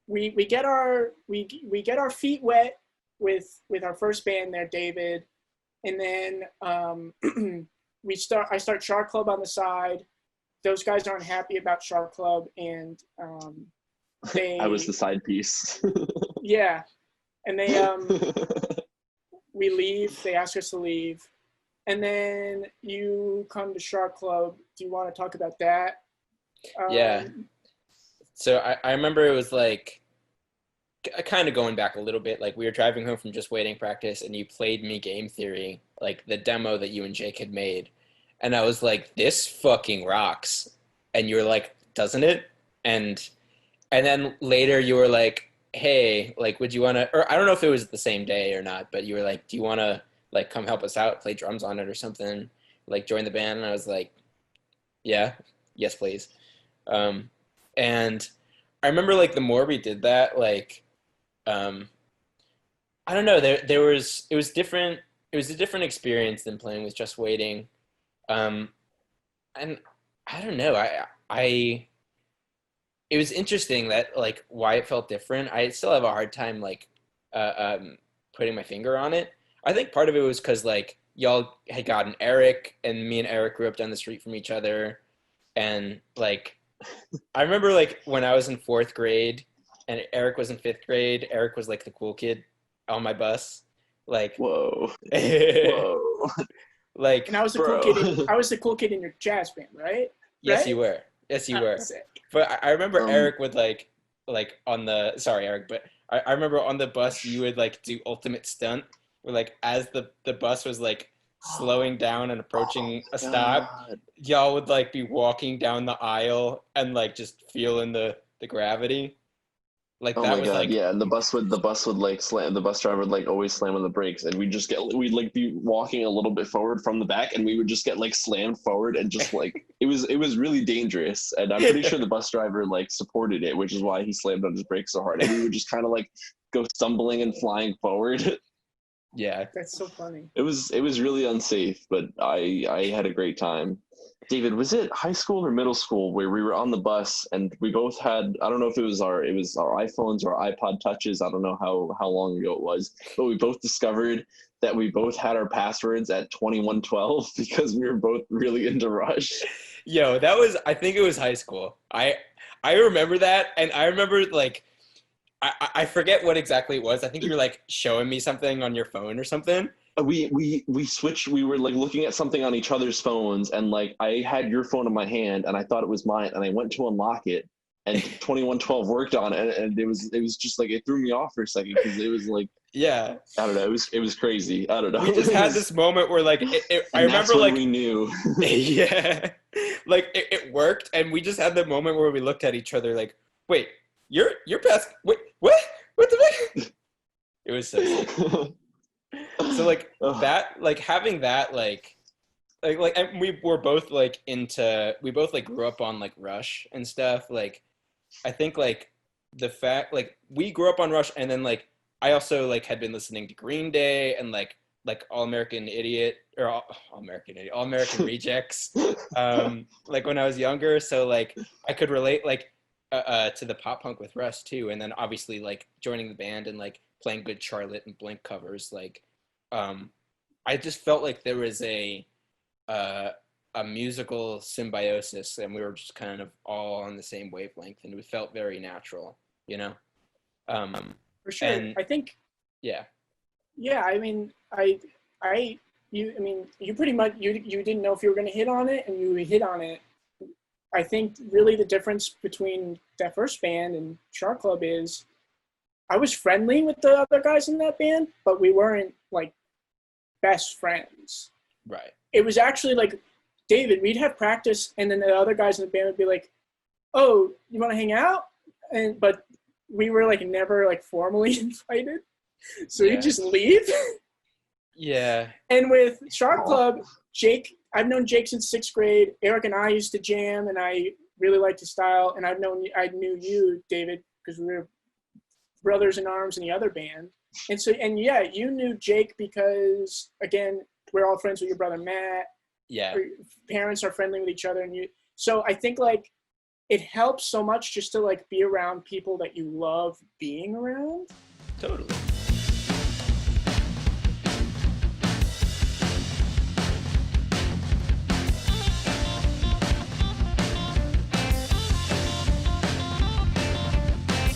we get our feet wet with our first band there, David, and then I start Shark Club on the side. Those guys aren't happy about Shark Club, and I was the side piece. yeah, and we leave. They ask us to leave, and then you come to Shark Club. Do you want to talk about that? Yeah. So I remember it was like, kind of going back a little bit, like we were driving home from just waiting practice and you played me Game Theory, like the demo that you and Jake had made. And I was like, this fucking rocks. And you were like, doesn't it? And then later you were like, hey, like, would you want to, or I don't know if it was the same day or not, but you were like, do you want to like come help us out, play drums on it or something, like join the band? And I was like, yeah, yes, please. And I remember like the more we did that, like, I don't know, it was different. It was a different experience than playing with Just Waiting. And I don't know, it was interesting that like why it felt different. I still have a hard time like putting my finger on it. I think part of it was because like y'all had gotten Eric, and me and Eric grew up down the street from each other, and like I remember like when I was in 4th grade and Eric was in 5th grade, Eric was like the cool kid on my bus. Like Whoa. Whoa. Like, and I was the cool kid. I was the cool kid in your jazz band, right? Yes, right? you were. Yes, you were. Sick. But I remember Eric would like on the, sorry, Eric, but I remember on the bus you would like do ultimate stunt where like as the bus was like slowing down and approaching a stop, y'all would like be walking down the aisle and like just feeling the gravity. Like Oh that my was God, like, yeah, and the bus would like slam, the bus driver would like always slam on the brakes, and we'd like be walking a little bit forward from the back, and we would just get like slammed forward, and just like it was really dangerous. And I'm pretty sure the bus driver like supported it, which is why he slammed on his brakes so hard, and we would just kind of like go stumbling and flying forward. yeah. That's so funny. It was really unsafe, but I had a great time. David, was it high school or middle school where we were on the bus and we both had, I don't know if it was our iPhones or iPod touches, I don't know how long ago it was, but we both discovered that we both had our passwords at 2112 because we were both really into Rush. Yo, that was, I think it was high school. I remember that, and I remember like I forget what exactly it was. I think you were like showing me something on your phone or something. We switched. We were like looking at something on each other's phones, and like I had your phone in my hand, and I thought it was mine, and I went to unlock it, and 2112 worked on it, and it was just like it threw me off for a second because it was like, yeah, I don't know, it was crazy. I don't know. We just had this moment where like I remember like we knew, yeah, like it worked, and we just had the moment where we looked at each other like, wait, you're past, wait, what the fuck? It was so sick. So like that, like having that, like and we were both like we both like grew up on like Rush and stuff. Like I think like the fact like we grew up on Rush, and then like I also like had been listening to Green Day and like All American Idiot or All American Rejects like when I was younger, so like I could relate like to the pop punk with Rush too, and then obviously like joining the band and like playing Good Charlotte and Blink covers, like I just felt like there was a musical symbiosis, and we were just kind of all on the same wavelength, and it felt very natural, you know. For sure. And I think. Yeah. Yeah, I mean, you pretty much you didn't know if you were going to hit on it, and you hit on it. I think really the difference between that first band and Shark Club is I was friendly with the other guys in that band, but we weren't like best friends. Right. It was actually like, David, we'd have practice, and then the other guys in the band would be like, oh, you want to hang out? But we were like never like formally invited. So we'd just leave. Yeah. And with Shark Club, Jake, I've known Jake since 6th grade. Eric and I used to jam, and I really liked his style. And I knew you, David, because we were brothers in arms in the other band. And so, and yeah, you knew Jake because, again, we're all friends with your brother Matt. Yeah. Your parents are friendly with each other, and so I think like it helps so much just to like be around people that you love being around. Totally.